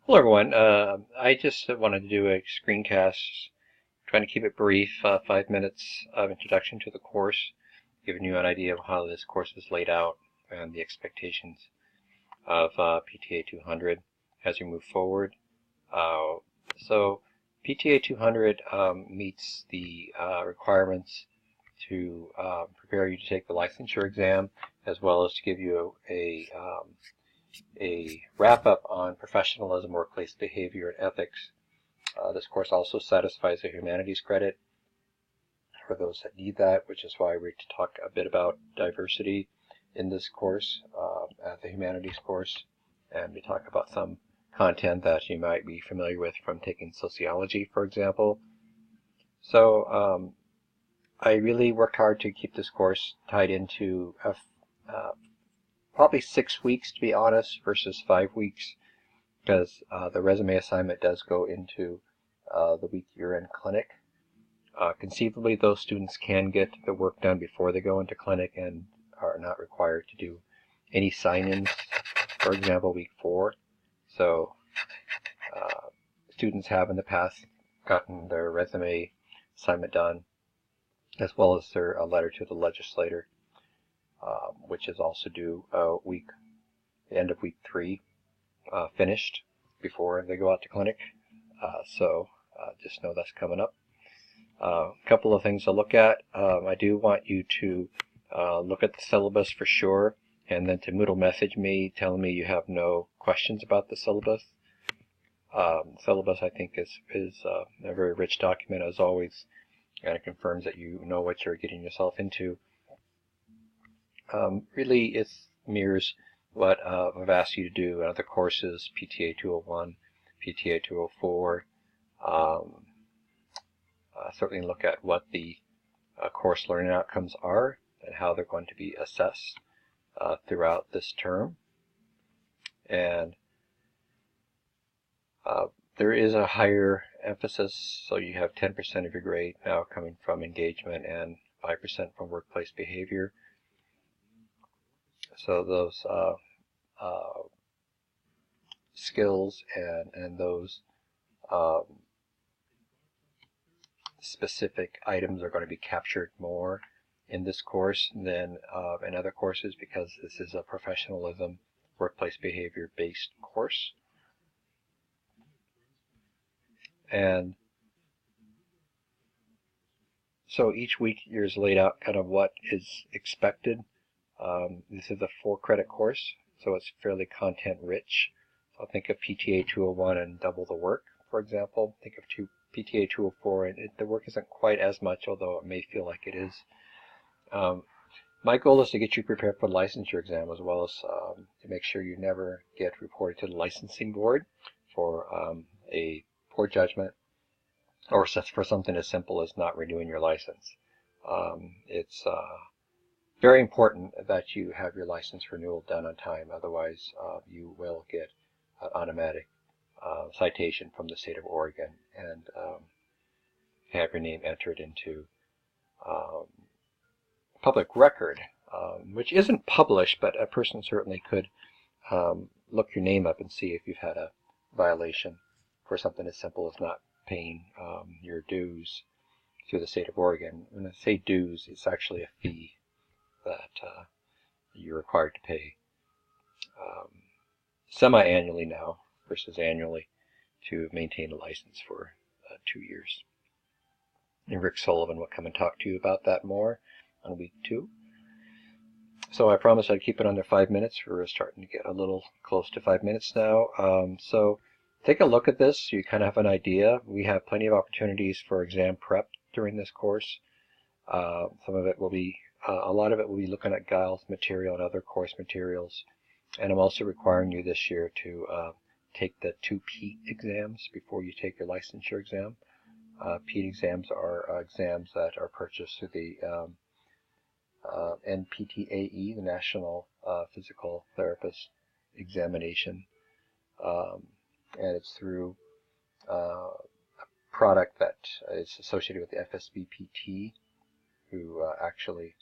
Hello everyone. I just wanted to do a screencast, trying to keep it brief, 5 minutes of introduction to the course, giving you an idea of how this course is laid out and the expectations of PTA 200 as we move forward. So PTA 200 meets the requirements to prepare you to take the licensure exam, as well as to give you a wrap-up on professionalism, workplace behavior, and ethics. This course also satisfies a humanities credit for those that need that, which is why we're to talk a bit about diversity in this course, at the humanities course, and we talk about some content that you might be familiar with from taking sociology, for example. So I really worked hard to keep this course tied into probably 6 weeks, to be honest, versus 5 weeks, because the resume assignment does go into the week you're in clinic. Conceivably, those students can get the work done before they go into clinic and are not required to do any sign-ins, for example, week 4. So students have in the past gotten their resume assignment done, as well as their letter to the legislator, which is also due the end of week 3, finished before they go out to clinic. So just know that's coming up. A couple of things to look at. I do want you to look at the syllabus for sure, and then to Moodle message me telling me you have no questions about the syllabus. Syllabus, I think, is a very rich document, as always, and it confirms that you know what you're getting yourself into. Really, it mirrors what I've asked you to do in other courses, PTA 201, PTA 204. Certainly look at what the course learning outcomes are and how they're going to be assessed throughout this term. And there is a higher emphasis, so you have 10% of your grade now coming from engagement and 5% from workplace behavior. So those skills and those specific items are going to be captured more in this course than in other courses, because this is a professionalism, workplace behavior based course. And so each week is laid out kind of what is expected. This is a 4-credit course, so it's fairly content rich. So think of PTA 201 and double the work, for example. Think of PTA 204, and the work isn't quite as much, although it may feel like it is. My goal is to get you prepared for the licensure exam, as well as to make sure you never get reported to the licensing board for a poor judgment, or for something as simple as not renewing your license. It's very important that you have your license renewal done on time, otherwise you will get an automatic citation from the state of Oregon and have your name entered into public record, which isn't published, but a person certainly could look your name up and see if you've had a violation for something as simple as not paying your dues through the state of Oregon. When I say dues, it's actually a fee that you're required to pay semi-annually now versus annually to maintain a license for 2 years. And Rick Sullivan will come and talk to you about that more on week 2. So I promised I'd keep it under 5 minutes. We're starting to get a little close to 5 minutes now. So take a look at this so you kind of have an idea. We have plenty of opportunities for exam prep during this course. Some of it will be, a lot of it will be looking at Giles material and other course materials. And I'm also requiring you this year to take the 2 PEAT exams before you take your licensure exam. PEAT exams are exams that are purchased through the NPTAE, the National Physical Therapist Examination. And it's through a product that is associated with the FSBPT, who actually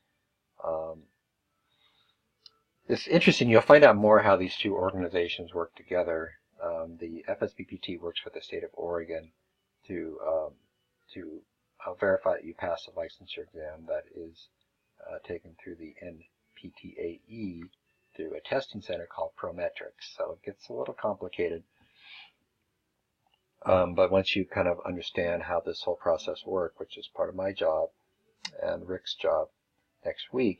it's interesting. You'll find out more how these two organizations work together the FSBPT works for the state of Oregon to verify that you pass a licensure exam that is taken through the NPTAE through a testing center called Prometrics. So it gets a little complicated. But once you kind of understand how this whole process works, which is part of my job and Rick's job next week,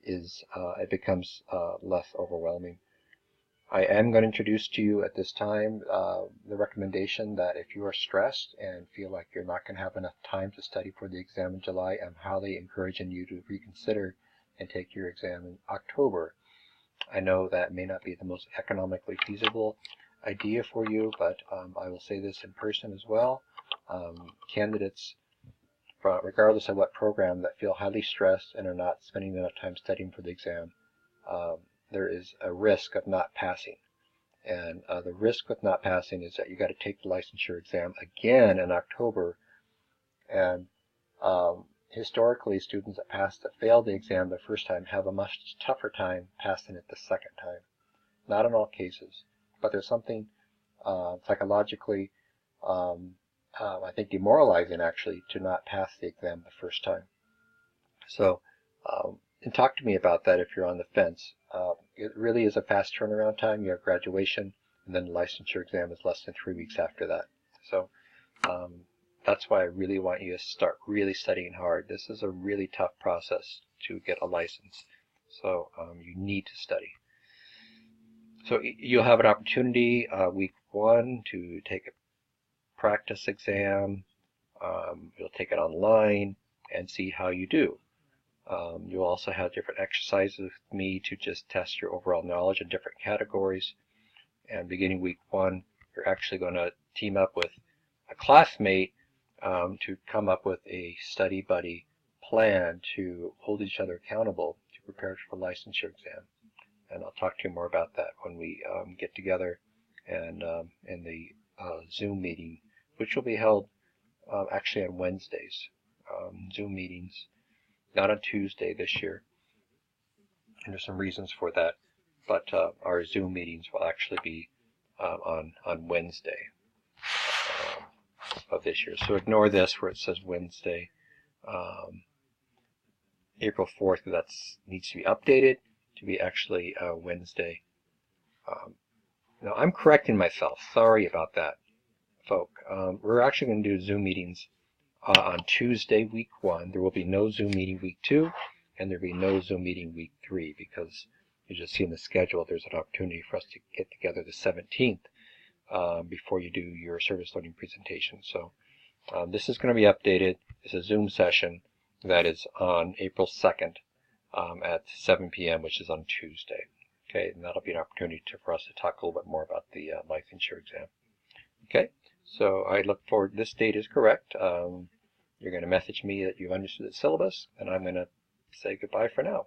it becomes less overwhelming. I am going to introduce to you at this time the recommendation that if you are stressed and feel like you're not going to have enough time to study for the exam in July, I'm highly encouraging you to reconsider and take your exam in October. I know that may not be the most economically feasible idea for you, but I will say this in person as well. Candidates, regardless of what program, that feel highly stressed and are not spending enough time studying for the exam, there is a risk of not passing. And the risk with not passing is that you got to take the licensure exam again in October. And historically, students that failed the exam the first time have a much tougher time passing it the second time. Not in all cases, but there's something psychologically, I think, demoralizing actually to not pass the exam the first time. So, and talk to me about that if you're on the fence. It really is a fast turnaround time. You have graduation, and then the licensure exam is less than 3 weeks after that. So that's why I really want you to start really studying hard. This is a really tough process to get a license. So you need to study. So you'll have an opportunity week 1 to take a practice exam. You'll take it online and see how you do. You'll also have different exercises with me to just test your overall knowledge in different categories. And beginning week 1, you're actually going to team up with a classmate to come up with a study buddy plan to hold each other accountable to prepare for the licensure exam. And I'll talk to you more about that when we get together and in the Zoom meeting, which will be held actually on Wednesdays. Zoom meetings, not on Tuesday this year. And there's some reasons for that, but our Zoom meetings will actually be on Wednesday of this year. So ignore this where it says Wednesday, April 4th. That needs to be updated to be actually Wednesday. Now I'm correcting myself. Sorry about that, folk. We're actually going to do Zoom meetings on Tuesday, week 1. There will be no Zoom meeting week 2, and there will be no Zoom meeting week 3, because you just see in the schedule there's an opportunity for us to get together the 17th before you do your service learning presentation. So this is going to be updated. It's a Zoom session that is on April 2nd at 7 p.m., which is on Tuesday. Okay, and that'll be an opportunity for us to talk a little bit more about the licensure exam. Okay, so I look forward. This date is correct. You're going to message me that you've understood the syllabus, and I'm going to say goodbye for now.